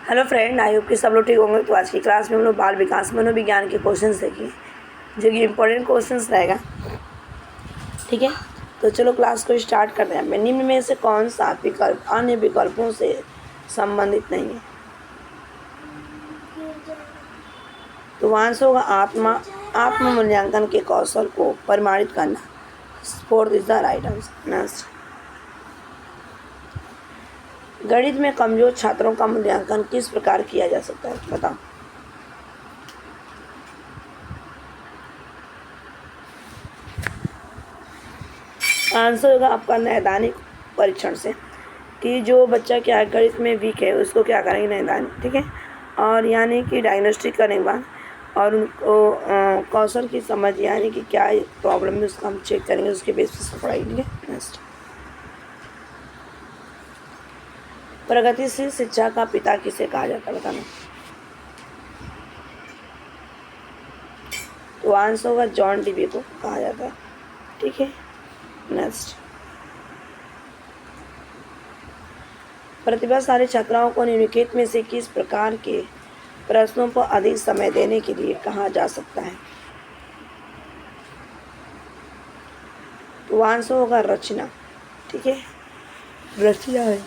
Hello friend, I hope कि सब लोग ठीक होंगे। तो आज की क्लास में हम लोग बाल विकास मनोविज्ञान के क्वेश्चंस देखेंगे, जो कि इम्पोर्टेंट क्वेश्चंस रहेगा। ठीक है, तो चलो क्लास को स्टार्ट करते हैं। निम्न में से कौन सा विकल्प अन्य विकल्पों से संबंधित नहीं है? तो वहाँ से होगा आत्म मूल्यांकन के कौशल को प्रमाणित करना। Fourth is the right answer. Next, गणित में कमजोर छात्रों का मूल्यांकन किस प्रकार किया जा सकता है? बताओ। आंसर होगा आपका नैदानिक परीक्षण से, कि जो बच्चा क्या है गणित में वीक है उसको क्या करेंगे, नैदानिक। ठीक है, और यानी कि डायग्नोस्टिक करने के बाद और उनको कौशल की समझ, यानी कि क्या प्रॉब्लम है उसका हम चेक करेंगे, उसके बेसिस पर पढ़ाई। ठीक है, नेक्स्ट, प्रगतिशील शिक्षा का पिता किसे कहा जाता है? बताना। तो आंसर होगा जॉन डीवी को कहा जाता है। ठीक है, नेक्स्ट, प्रतिभाशाली छात्राओं को निम्नलिखित में से किस प्रकार के प्रश्नों पर अधिक समय देने के लिए कहा जा सकता है? तो आंसर होगा रचना। ठीक है, रचना है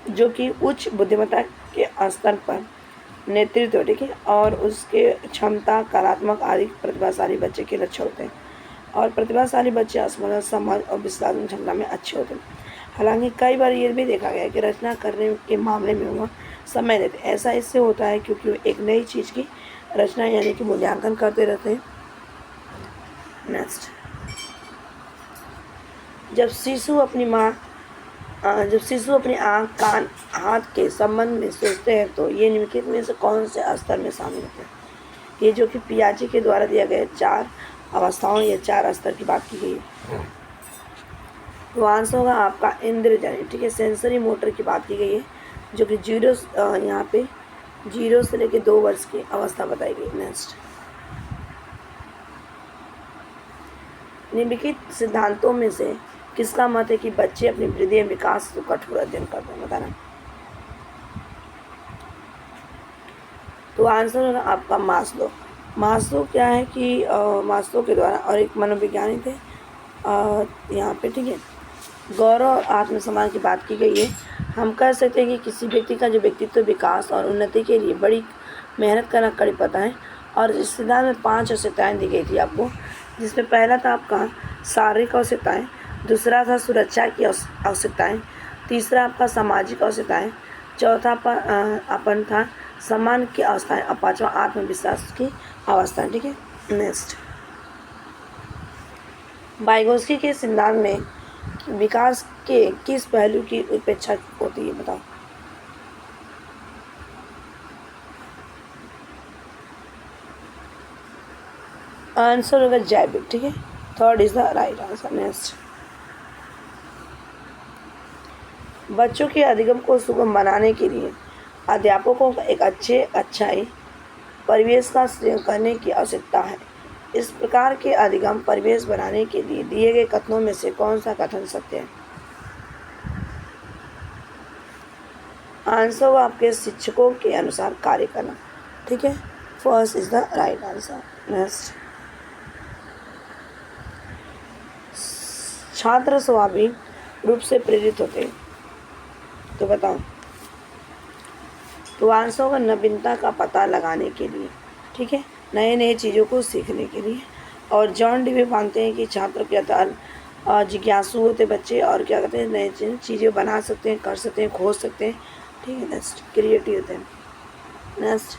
जो कि उच्च बुद्धिमत्ता के स्तर पर नेतृत्व, ठीक है, और उसके क्षमता, कलात्मक आदि प्रतिभाशाली बच्चे के लक्ष्य होते हैं। और प्रतिभाशाली बच्चे स्मरण, समझ और विश्लेषण क्षमता में अच्छे होते हैं। हालांकि कई बार ये भी देखा गया है कि रचना करने के मामले में वह समय देते। ऐसा इससे होता है क्योंकि वो एक नई चीज़ की रचना यानी कि मूल्यांकन करते रहते हैं। नेक्स्ट, जब शिशु अपनी आँख, कान, हाथ के संबंध में सोचते हैं तो ये निम्नलिखित में से कौन से स्तर में शामिल होते हैं? ये जो कि पियाजे के द्वारा दिया गया 4 अवस्थाओं या 4 स्तर की बात की गई है। तो आंसर होगा आपका इंद्रजनित। ठीक है, सेंसरी मोटर की बात की गई है, जो कि यहाँ पे 0 से लेकर 2 वर्ष की अवस्था बताई गई। नेक्स्ट, निम्नलिखित सिद्धांतों में से किसका मत है कि बच्चे अपनी वृद्धि एवं विकास को कठोर अध्ययन करते हैं? बताना। तो आंसर होगा आपका मास्लो। मास्लो क्या है कि मास्लो के द्वारा और एक मनोवैज्ञानिक थे यहाँ पे। ठीक है, गौरव और आत्मसम्मान की बात की गई है। हम कह सकते हैं कि किसी व्यक्ति का जो व्यक्तित्व विकास और उन्नति के लिए बड़ी मेहनत करना कड़ी पता है। और इस सिद्धांत में 5 आवश्यकताएँ दी गई थी आपको, जिसमें पहला था आपका शारीरिक आवश्यकताएँ, दूसरा था सुरक्षा की आवश्यकताएँ, तीसरा आपका सामाजिक आवश्यकताएँ, चौथा अपन था सम्मान की अवस्थाएँ, और 5वां आत्मविश्वास की अवस्थाएँ। ठीक है, नेक्स्ट, वाइगोत्स्की के सिद्धांत में विकास के किस पहलू की उपेक्षा होती है? बताओ। आंसर होगा जैविक। ठीक है, third is the right answer. Next, बच्चों के अधिगम को सुगम बनाने के लिए अध्यापकों को एक अच्छाई परिवेश का सृजन करने की आवश्यकता है। इस प्रकार के अधिगम परिवेश बनाने के लिए दिए गए कथनों में से कौन सा कथन सत्य है? आंसर होगा आपके शिक्षकों के अनुसार कार्य करना। ठीक है, first is the right answer. Next, छात्र स्वाभाविक रूप से प्रेरित होते हैं। तो बताओ। तो आंसर होगा नवीनता का पता लगाने के लिए। ठीक है, नए नए चीज़ों को सीखने के लिए। और जॉन डीवी मानते हैं कि छात्र के जिज्ञासु होते बच्चे, और क्या कहते हैं, नए चीज़ें बना सकते हैं, कर सकते हैं, खोज सकते हैं। ठीक है, नेक्स्ट, क्रिएटिव होते हैं। नेक्स्ट,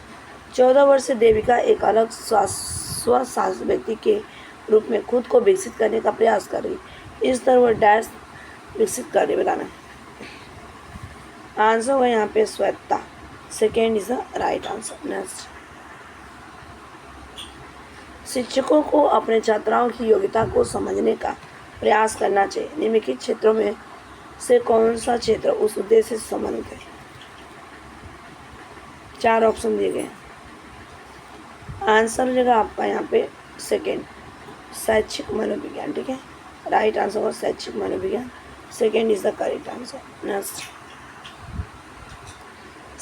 14 वर्ष से देविका एक अलग स्वशासी व्यक्ति के रूप में खुद को विकसित करने का प्रयास कर रही। इस तरह वह डैश विकसित कर रही। बताना। आंसर होगा यहाँ पे स्वायत्तता। Second is the right answer. Next, शिक्षकों को अपने छात्राओं की योग्यता को समझने का प्रयास करना चाहिए। निम्नलिखित क्षेत्रों में से कौन सा क्षेत्र उस उद्देश्य से संबंधित है? 4 ऑप्शन दिए गए। आंसर हो जाएगा आपका यहाँ पे सेकेंड, शैक्षिक मनोविज्ञान। ठीक है, राइट आंसर होगा शैक्षिक मनोविज्ञान। Second is the correct answer. Next,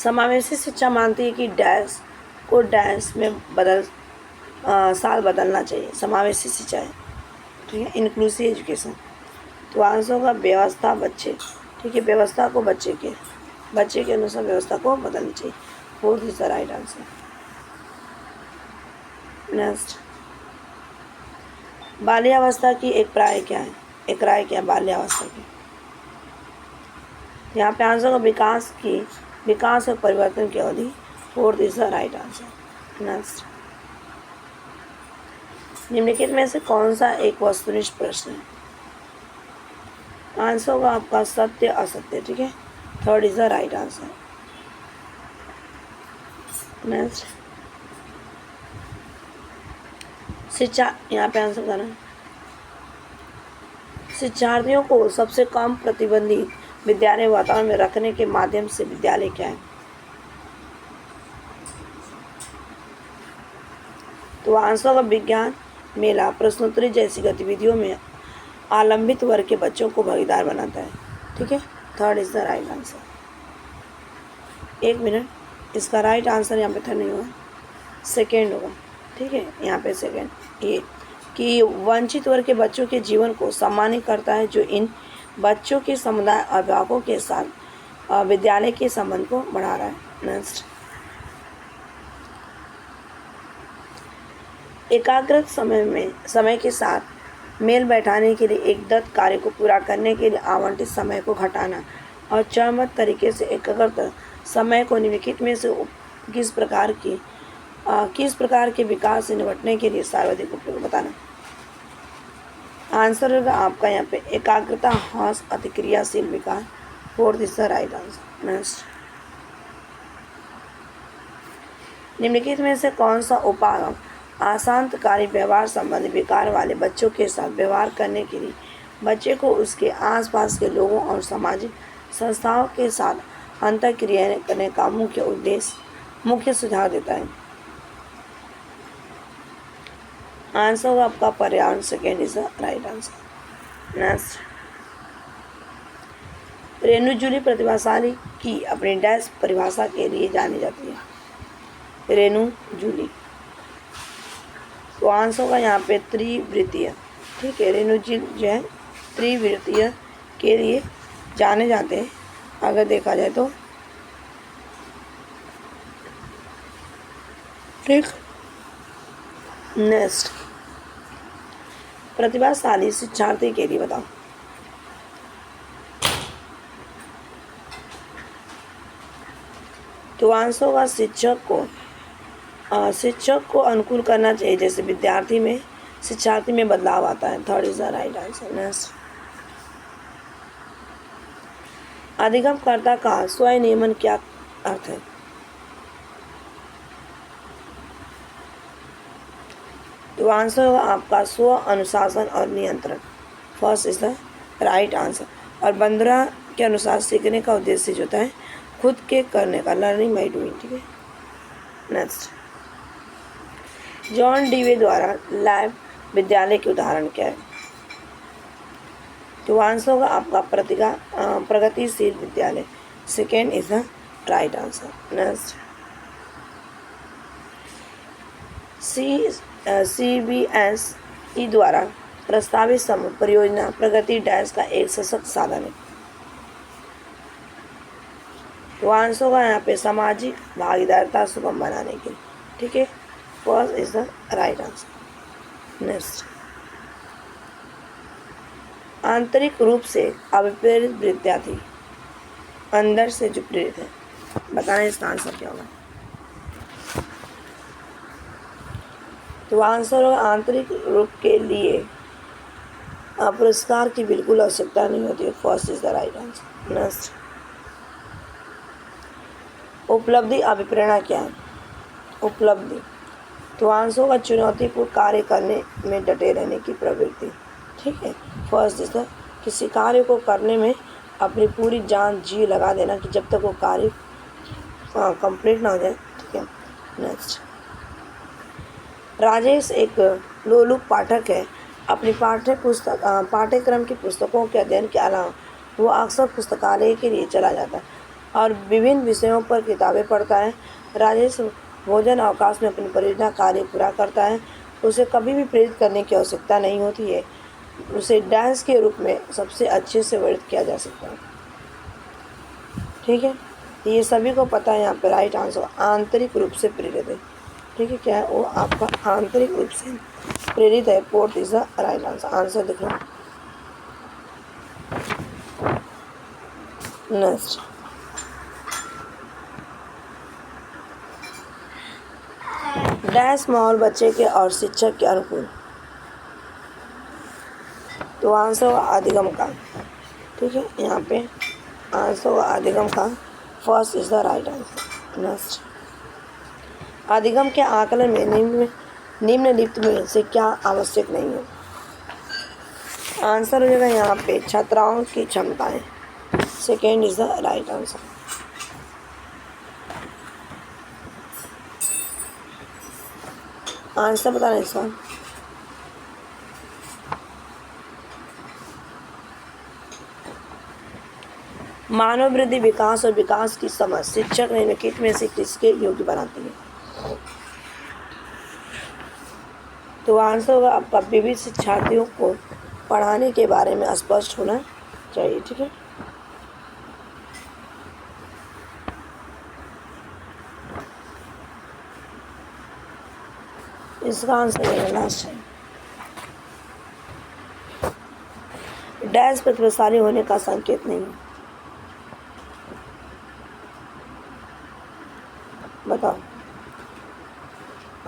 समावेशी शिक्षा मानती है कि डैश को डैश में साल बदलना चाहिए। समावेशी शिक्षा है, ठीक है, इंक्लूसिव एजुकेशन। तो आंसर होगा व्यवस्था बच्चे, ठीक है, व्यवस्था को बच्चे के अनुसार व्यवस्था को बदलनी चाहिए। 4th is the right answer. Next, बाल्यावस्था की एक राय क्या है बाल्यावस्था की? यहाँ पे आंसर होगा विकास और परिवर्तन की अवधि। 4th is the right answer. Next, निम्नलिखित में से कौन सा एक वस्तुनिष्ठ प्रश्न है? आंसर होगा आपका सत्य असत्य, ठीक है, 3rd is the right answer. Next, शिक्षा, यहाँ पे आंसर करना, शिक्षार्थियों को सबसे कम प्रतिबंधित विद्यालय वातावरण में रखने के माध्यम से विद्यालय क्या है? तो आंसर होगा विज्ञान मेला प्रश्नोत्तरी जैसी गतिविधियों में आलंबित वर्ग के बच्चों को भागीदार बनाता है, ठीक है, 3rd is the right answer. 1 minute, इसका राइट आंसर यहाँ पे 3rd नहीं होगा, 2nd होगा, ठीक है, यहाँ पे 2nd ये कि वंचित वर्ग के बच्चों के जीवन को सम्मानित करता है, जो इन बच्चों के समुदाय अभिभावकों के साथ विद्यालय के संबंध को बढ़ा रहा है। नेक्स्ट, एकाग्रत समय के साथ मेल बैठाने के लिए एक दत्त कार्य को पूरा करने के लिए आवंटित समय को घटाना और चरणबद्ध तरीके से एकाग्रत समय को निम्नलिखित में से किस प्रकार के विकास से निपटने के लिए सर्वाधिक उपयोग बताना। आंसर होगा आपका यहाँ पे एकाग्रता ह्रास अतिक्रियाशील विकार। 4th is the right answer. Next, निम्नलिखित में से कौन सा उपाय अशांतकारी व्यवहार संबंधी विकार वाले बच्चों के साथ व्यवहार करने के लिए बच्चे को उसके आसपास के लोगों और सामाजिक संस्थाओं के साथ अंतःक्रिया करने का मुख्य सुझाव देता है? आंसर होगा आपका पर्यावरण। 2nd is the right answer. Next, Renu Julie प्रतिभाशाली की अपनी डैश परिभाषा के लिए जानी जाती है? रेणु जूली, तो आंसर होगा यहाँ पे त्रिवृत्तीय, ठीक है, रेणु जी जो है त्रिवृत्तीय के लिए जाने जाते हैं अगर देखा जाए तो, ठीक। नेक्स्ट, प्रतिभाशाली शिक्षार्थी के लिए बताओ। तो आंसर होगा शिक्षक को अनुकूल करना चाहिए, जैसे शिक्षार्थी में बदलाव आता है। 3rd is the right answer. Next, अधिगमकर्ता का स्वनियमन क्या अर्थ है? तो आंसर होगा आपका स्व अनुशासन और नियंत्रण। 1st is the right answer. और बंद्रा के अनुसार सीखने का उद्देश्य जो होता है खुद के करने का, लर्निंग बाय डूइंग, ठीक है। नेक्स्ट, जॉन डीवे द्वारा लैब विद्यालय के उदाहरण क्या है? तो आंसर होगा आपका प्रगतिशील विद्यालय। 2nd is the right answer. Next, CBSE द्वारा प्रस्तावित समूह परियोजना प्रगति डैश का एक सशक्त साधन है? तो आंसर होगा यहाँ पे सामाजिक भागीदारिता सुगम बनाने के लिए, ठीक है, 1st is the right answer. Next, आंतरिक रूप से अभिप्रेरित विद्यार्थी अंदर से जो प्रेरित है, बताएं इसका आंसर क्या होगा? तो आंसर होगा आंतरिक रूप के लिए पुरस्कार की बिल्कुल आवश्यकता नहीं होती है। 1st is the right answer. Next, उपलब्धि अभिप्रेरणा क्या है? उपलब्धि, तो आंसर होगा चुनौतीपूर्ण कार्य करने में डटे रहने की प्रवृत्ति, ठीक है। 1st इज द किसी कार्य को करने में अपनी पूरी जान जी लगा देना कि जब तक वो कार्य कंप्लीट ना हो जाए, ठीक है। नेक्स्ट, राजेश एक लोलुप पाठक है। अपनी पाठ्यक्रम की पुस्तकों के अध्ययन के अलावा वो अक्सर पुस्तकालय के लिए चला जाता है। और विभिन्न विषयों पर किताबें पढ़ता है। राजेश भोजन अवकाश में अपनी परियोजना कार्य पूरा करता है। उसे कभी भी प्रेरित करने की आवश्यकता नहीं होती है। उसे डांस के रूप में सबसे अच्छे से वर्णित किया जा सकता है। ठीक है, ये सभी को पता है। यहाँ पे राइट आंसर आंतरिक रूप से प्रेरित है। ठीक है, क्या है वो आपका आंतरिक रूप से प्रेरित है। Fourth is the right answer. Answer देख लो। नेक्स्ट, डैश माहौल बच्चे के और शिक्षक के अनुकूल। तो आंसर होगा अधिगम का। ठीक है, यहाँ पे आंसर होगा अधिगम का। First is the right answer. Next, अधिगम के आकलन में निम्नलिखित में से क्या आवश्यक नहीं है। आंसर हो जाएगा यहाँ पे छात्राओं की क्षमताएं। Second is the right answer. Answer बताना इसका। मानव वृद्धि, विकास और विकास की समझ शिक्षक निम्नलिखित में से किसके योग्य बनाती है। तो आंसर होगा आपका विविध शिक्षार्थियों को पढ़ाने के बारे में स्पष्ट होना चाहिए। ठीक है, इसका आंसर है लास्ट है। डैश प्रतिभाशाली होने का संकेत नहीं है। बताओ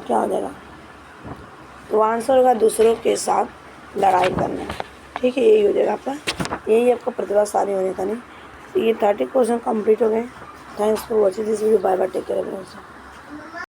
क्या हो जाएगा। तो आंसर होगा दूसरों के साथ लड़ाई करना। ठीक है, यही हो जाएगा आपका। यही आपका प्रतिभाशाली होने का नहीं। तो ये 30 क्वेश्चन कंप्लीट हो गए। Thanks for watching this video. Bye bye, take care everyone.